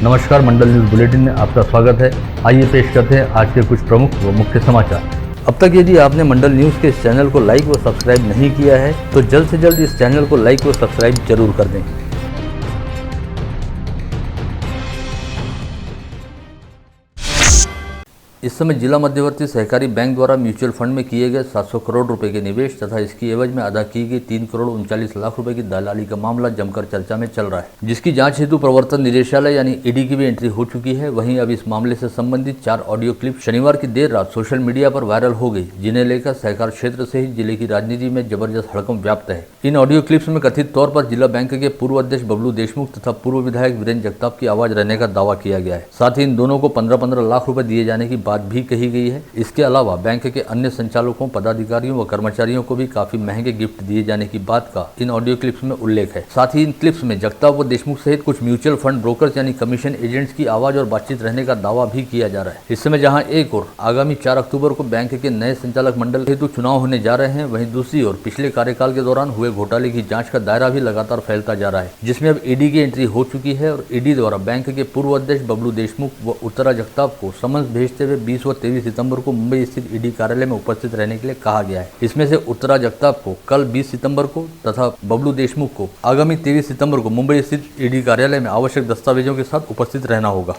नमस्कार, मंडल news bulletin में आपका स्वागत है। आइए पेश करते हैं आज के कुछ प्रमुख व मुख्य समाचार। अब तक यदि आपने मंडल न्यूज के इस चैनल को लाइक व सब्सक्राइब नहीं किया है तो जल्द से जल्द इस चैनल को लाइक व सब्सक्राइब जरूर कर दें। इस समय जिला मध्यवर्ती सहकारी बैंक द्वारा म्यूचुअल फंड में किए गए 700 करोड़ रुपए के निवेश तथा इसकी एवज में अदा की गई 3 करोड़ 39 लाख रुपए की दलाली का मामला जमकर चर्चा में चल रहा है, जिसकी जांच हेतु प्रवर्तन निदेशालय यानी ईडी की भी एंट्री हो चुकी है। वहीं अब इस मामले से संबंधित 4 ऑडियो क्लिप शनिवार की देर रात सोशल मीडिया पर वायरल हो गई, जिन्हें लेकर सहकार क्षेत्र सहित जिले की राजनीति में जबरदस्त हड़कंप व्याप्त है। इन ऑडियो क्लिप्स में कथित तौर पर जिला बैंक के पूर्व अध्यक्ष बबलू देशमुख तथा पूर्व विधायक वीरेंद्र जगताप की आवाज रहने का दावा किया गया है। साथ ही इन दोनों को 15-15 लाख रुपए दिए जाने की बात भी कही गई है। इसके अलावा बैंक के अन्य संचालकों, पदाधिकारियों व कर्मचारियों को भी काफी महंगे गिफ्ट दिए जाने की बात का इन ऑडियो क्लिप्स में उल्लेख है। साथ ही इन क्लिप्स में जगताप व देशमुख सहित कुछ म्यूचुअल फंड ब्रोकर्स यानी कमीशन एजेंट्स की आवाज और बातचीत रहने का दावा भी किया जा रहा है। इस समय जहां एक और आगामी 4 अक्टूबर को बैंक के नए संचालक मंडल हेतु चुनाव होने जा रहे हैं, वहीं दूसरी ओर पिछले कार्यकाल के दौरान हुए घोटाले की जांच का दायरा भी लगातार फैलता जा रहा है, जिसमें अब ईडी की एंट्री हो चुकी है और ईडी द्वारा बैंक के पूर्व अध्यक्ष बबलू देशमुख व उत्तरा जगताप को समन्स भेजते हुए 20 व 23 सितंबर को मुंबई स्थित ईडी कार्यालय में उपस्थित रहने के लिए कहा गया है। इसमें से उत्तरा जगताप को कल 20 सितंबर को तथा बबलू देशमुख को आगामी 23 सितंबर को मुंबई स्थित ईडी कार्यालय में आवश्यक दस्तावेजों के साथ उपस्थित रहना होगा।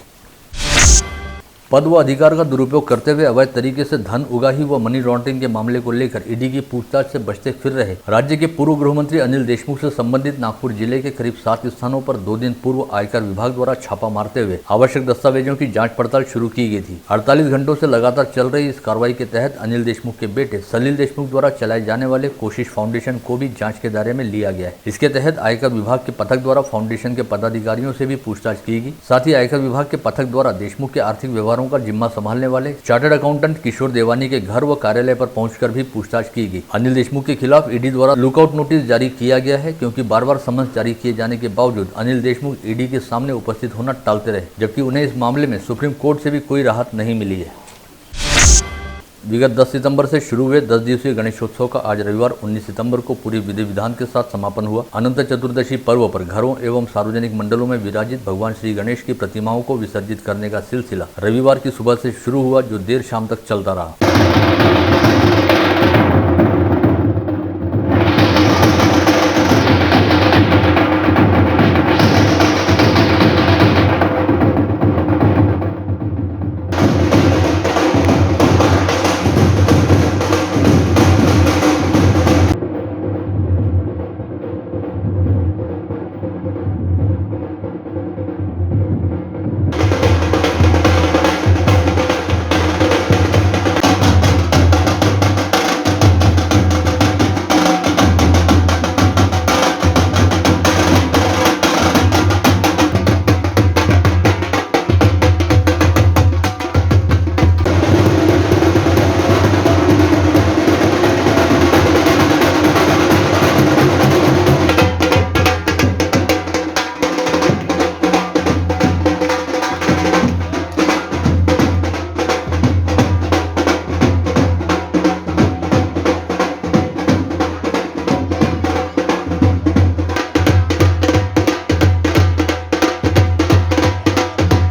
पद व अधिकार का दुरुपयोग करते हुए अवैध तरीके से धन उगाही व मनी लॉन्ड्रिंग के मामले को लेकर ईडी की पूछताछ से बचते फिर रहे राज्य के पूर्व गृह मंत्री अनिल देशमुख से संबंधित नागपुर जिले के करीब 7 स्थानों पर 2 दिन पूर्व आयकर विभाग द्वारा छापा मारते हुए आवश्यक दस्तावेजों की जांच पड़ताल शुरू की गई थी। 48 घंटों से लगातार चल रही इस कार्रवाई के तहत अनिल देशमुख के बेटे सलील देशमुख द्वारा चलाए जाने वाले कोशिश फाउंडेशन को भी जाँच के दायरे में लिया गया है। इसके तहत आयकर विभाग के पथक द्वारा फाउंडेशन के पदाधिकारियों से भी पूछताछ की गई। साथ ही आयकर विभाग के पथक द्वारा देशमुख के आर्थिक व्यवहारों का जिम्मा संभालने वाले चार्टर्ड अकाउंटेंट किशोर देवानी के घर व कार्यालय पर पहुंचकर भी पूछताछ की गई। अनिल देशमुख के खिलाफ ईडी द्वारा लुकआउट नोटिस जारी किया गया है, क्योंकि बार-बार समन्स जारी किए जाने के बावजूद अनिल देशमुख ईडी के सामने उपस्थित होना टालते रहे, जबकि उन्हें इस मामले में सुप्रीम कोर्ट से भी कोई राहत नहीं मिली है। विगत 10 सितंबर से शुरू हुए 10 दिवसीय गणेशोत्सव का आज रविवार 19 सितंबर को पूरी विधि विधान के साथ समापन हुआ। अनंत चतुर्दशी पर्व पर घरों एवं सार्वजनिक मंडलों में विराजित भगवान श्री गणेश की प्रतिमाओं को विसर्जित करने का सिलसिला रविवार की सुबह से शुरू हुआ, जो देर शाम तक चलता रहा।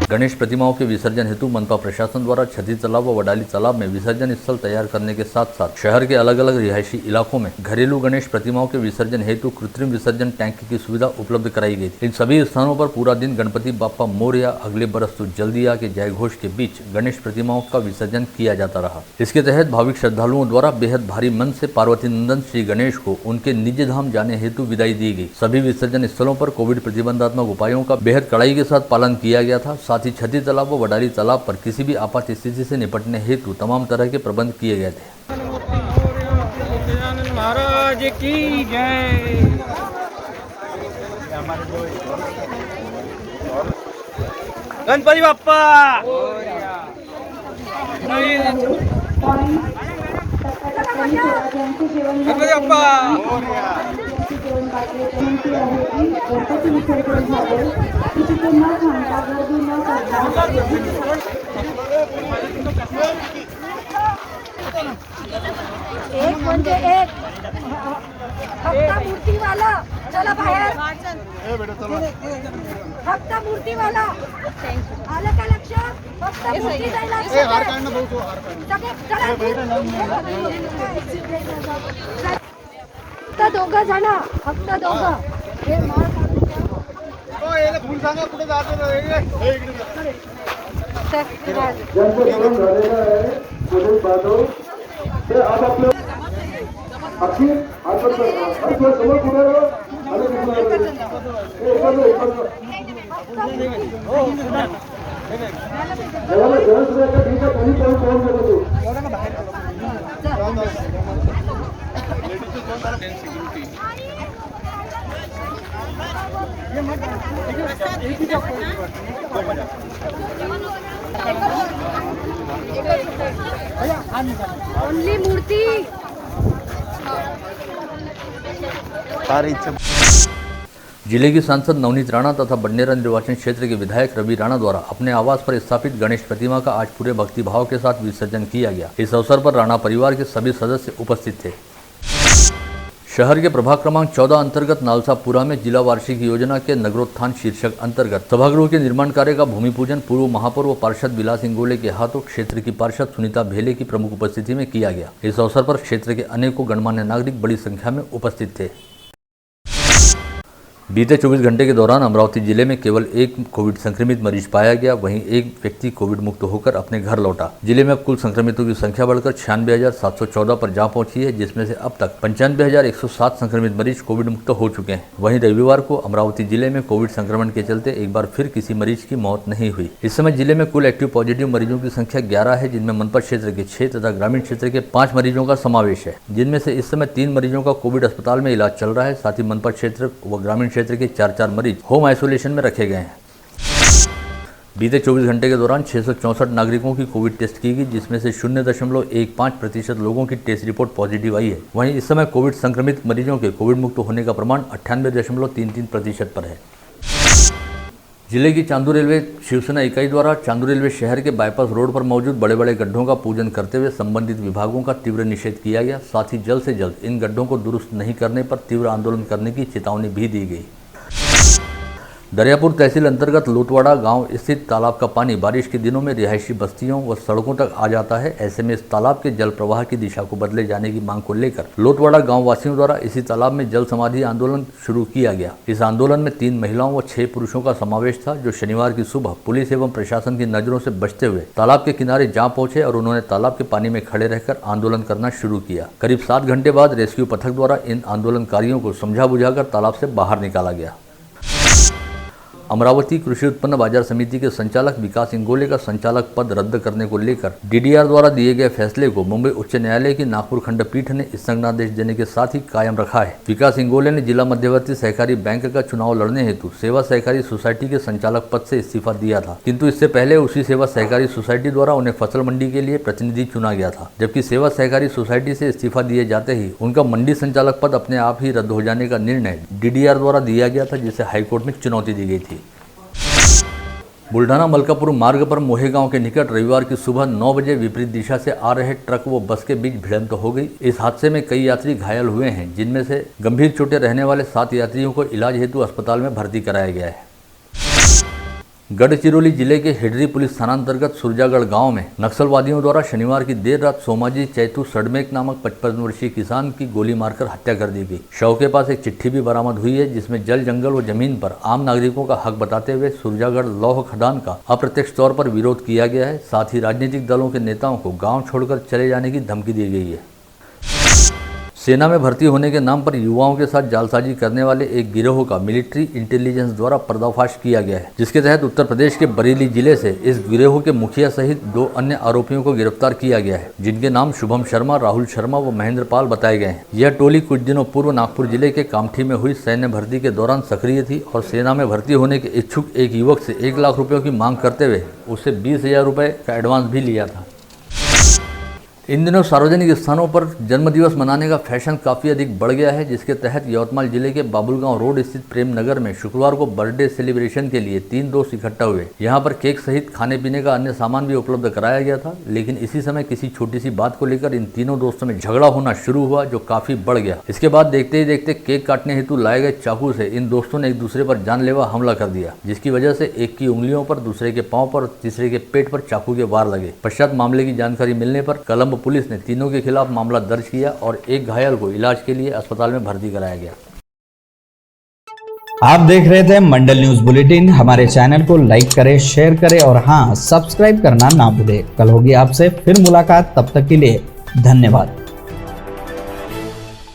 गणेश प्रतिमाओं के विसर्जन हेतु मनपा प्रशासन द्वारा छती तालाब व वडाली तालाब में विसर्जन स्थल तैयार करने के साथ साथ शहर के अलग अलग रिहायशी इलाकों में घरेलू गणेश प्रतिमाओं के विसर्जन हेतु कृत्रिम विसर्जन टैंक की सुविधा उपलब्ध कराई गई। इन सभी स्थानों पर पूरा दिन गणपति बाप्पा मोरया, अगले बरस तो जल्दी आ के जय घोष के बीच गणेश प्रतिमाओं का विसर्जन किया जाता रहा। इसके तहत भाविक श्रद्धालुओं द्वारा बेहद भारी मन से पार्वती नंदन श्री गणेश को उनके निज धाम जाने हेतु विदाई दी गई। सभी विसर्जन स्थलों पर कोविड प्रतिबंधात्मक उपायों का बेहद कड़ाई के साथ पालन किया गया था। साथ ही छती तालाब व वडाली तालाब पर किसी भी आपात स्थिति से निपटने हेतु तमाम तरह के प्रबंध किए गए थे। महाराज की जय। गणपति बाप्पा गणपति बाप्पा। एक म्हणजे एक फक्त मूर्तीवाला चला बाहेर। फक्त मूर्तीवाला आलं का लक्षात फक्त मूर्ती जायला सगळे चला फक्त दोघं जण फक्त दोघं हे मार फुल सांगा कुठे जातो ओनली मूर्ती जिले की सांसद नवनीत राणा तथा बडनेरा निर्वाचन क्षेत्र के विधायक रवि राणा द्वारा अपने आवास पर स्थापित गणेश प्रतिमा का आज पूरे भक्तिभाव के साथ विसर्जन किया गया। इस अवसर पर राणा परिवार के सभी सदस्य उपस्थित थे। शहर के प्रभाग क्रमांक 14 अंतर्गत नालसापुरा में जिला वार्षिक योजना के नगरोत्थान शीर्षक अंतर्गत सभागृह के निर्माण कार्य का भूमि पूजन पूर्व महापौर व पार्षद विलास इंगोले के हाथों क्षेत्र की पार्षद सुनीता भेले की प्रमुख उपस्थिति में किया गया। इस अवसर पर क्षेत्र के अनेकों गणमान्य नागरिक बड़ी संख्या में उपस्थित थे। बीते 24 घंटे के दौरान अमरावती जिले में केवल एक कोविड संक्रमित मरीज पाया गया, वहीं एक व्यक्ति कोविड मुक्त होकर अपने घर लौटा। जिले में अब कुल संक्रमितों की संख्या बढ़कर 96,714 पर जा पहुंची है, जिसमें से अब तक 95,107 संक्रमित मरीज कोविड मुक्त हो चुके हैं। वहीं रविवार को अमरावती जिले में कोविड संक्रमण के चलते एक बार फिर किसी मरीज की मौत नहीं हुई। इस समय जिले में कुल एक्टिव पॉजिटिव मरीजों की संख्या 11 है, जिनमें मनपा क्षेत्र के 6 तथा ग्रामीण क्षेत्र के 5 मरीजों का समावेश है, जिनमें से इस समय 3 मरीजों का कोविड अस्पताल में इलाज चल रहा है। साथ ही मनपा क्षेत्र व ग्रामीण क्षेत्र के 4 मरीज होम आइसोलेशन में रखे गए हैं। बीते 24 घंटे के दौरान 664 नागरिकों की कोविड टेस्ट की गई, जिसमें से 0.15% लोगों की टेस्ट रिपोर्ट पॉजिटिव आई है। वहीं इस समय कोविड संक्रमित मरीजों के कोविड मुक्त होने का प्रमाण 98.33% पर है। जिले की चांदू रेलवे शिवसेना इकाई द्वारा चांदू रेलवे शहर के बाईपास रोड पर मौजूद बड़े बड़े गड्ढों का पूजन करते हुए संबंधित विभागों का तीव्र निषेध किया गया। साथ ही जल्द से जल्द इन गड्ढों को दुरुस्त नहीं करने पर तीव्र आंदोलन करने की चेतावनी भी दी गई। दरियापुर तहसील अंतर्गत लोटवाड़ा गांव स्थित तालाब का पानी बारिश के दिनों में रिहायशी बस्तियों व सड़कों तक आ जाता है। ऐसे में इस तालाब के जल प्रवाह की दिशा को बदले जाने की मांग को लेकर लोटवाड़ा गांव वासियों द्वारा इसी तालाब में जल समाधि आंदोलन शुरू किया गया। इस आंदोलन में 3 महिलाओं व 6 पुरुषों का समावेश था, जो शनिवार की सुबह पुलिस एवं प्रशासन की नजरों से बचते हुए तालाब के किनारे जा पहुंचे और उन्होंने तालाब के पानी में खड़े रहकर आंदोलन करना शुरू किया। करीब 7 घंटे बाद रेस्क्यू पथक द्वारा इन आंदोलनकारियों को समझा बुझाकर तालाब से बाहर निकाला गया। अमरावती कृषि उत्पन्न बाजार समिति के संचालक विकास इंगोले का संचालक पद रद्द करने को लेकर डीडीआर द्वारा दिए गए फैसले को मुंबई उच्च न्यायालय की नागपुर खंडपीठ ने स्थगनादेश देने के साथ ही कायम रखा है। विकास इंगोले ने जिला मध्यवर्ती सहकारी बैंक का चुनाव लड़ने हेतु सेवा सहकारी सोसाइटी के संचालक पद से इस्तीफा दिया था, किंतु इससे पहले उसी सेवा सहकारी सोसाइटी द्वारा उन्हें फसल मंडी के लिए प्रतिनिधि चुना गया था। जबकि सेवा सहकारी सोसाइटी से इस्तीफा दिए जाते ही उनका मंडी संचालक पद अपने आप ही रद्द हो जाने का निर्णय डीडीआर द्वारा दिया गया था, जिसे हाईकोर्ट में चुनौती दी गई थी। बुल्ढाना मलकापुर मार्ग पर मोहे गांव के निकट रविवार की सुबह 9 बजे विपरीत दिशा से आ रहे ट्रक व बस के बीच भिड़ंत हो गई। इस हादसे में कई यात्री घायल हुए हैं, जिनमें से गंभीर चोटें रहने वाले 7 यात्रियों को इलाज हेतु अस्पताल में भर्ती कराया गया है। गढ़चिरौली जिले के हिडरी पुलिस थाना अंतर्गत सुरजागढ़ गांव में नक्सलवादियों द्वारा शनिवार की देर रात सोमाजी चैतू सडमेक नामक 55 वर्षीय किसान की गोली मारकर हत्या कर दी गई। शव के पास एक चिट्ठी भी बरामद हुई है, जिसमें जल जंगल व जमीन पर आम नागरिकों का हक बताते हुए सुरजागढ़ लौह खदान का अप्रत्यक्ष तौर पर विरोध किया गया है। साथ ही राजनीतिक दलों के नेताओं को गाँव छोड़कर चले जाने की धमकी दी गई है। सेना में भर्ती होने के नाम पर युवाओं के साथ जालसाजी करने वाले एक गिरोह का मिलिट्री इंटेलिजेंस द्वारा पर्दाफाश किया गया है, जिसके तहत उत्तर प्रदेश के बरेली जिले से इस गिरोह के मुखिया सहित 2 अन्य आरोपियों को गिरफ्तार किया गया है, जिनके नाम शुभम शर्मा, राहुल शर्मा व महेंद्र पाल बताए गए हैं। यह टोली कुछ दिनों पूर्व नागपुर जिले के कामठी में हुई सैन्य भर्ती के दौरान सक्रिय थी और सेना में भर्ती होने के इच्छुक एक युवक से 1 लाख रुपयों की मांग करते हुए उससे 20,000 रुपये का एडवांस भी लिया था। इन दिनों सार्वजनिक स्थानों पर जन्मदिवस मनाने का फैशन काफ़ी अधिक बढ़ गया है, जिसके तहत यवतमाल जिले के बाबुलगांव रोड स्थित प्रेम नगर में शुक्रवार को बर्थडे सेलिब्रेशन के लिए 3 दोस्त इकट्ठा हुए। यहां पर केक सहित खाने पीने का अन्य सामान भी उपलब्ध कराया गया था, लेकिन इसी समय किसी छोटी सी बात को लेकर इन तीनों दोस्तों में झगड़ा होना शुरू हुआ, जो काफ़ी बढ़ गया। इसके बाद देखते ही देखते केक काटने हेतु लाए गए चाकू से इन दोस्तों ने एक दूसरे पर जानलेवा हमला कर दिया, जिसकी वजह से एक की उंगलियों पर, दूसरे के पाँव पर, तीसरे के पेट पर चाकू के वार लगे। पश्चात मामले की जानकारी मिलने पर कलम्ब पुलिस ने तीनों के खिलाफ मामला दर्ज किया और एक घायल को इलाज के लिए अस्पताल में भर्ती कराया गया। आप देख रहे थे मंडल न्यूज बुलेटिन। हमारे चैनल को लाइक करें, शेयर करें और हाँ, सब्सक्राइब करना ना भूलें। कल होगी आपसे फिर मुलाकात, तब तक के लिए धन्यवाद।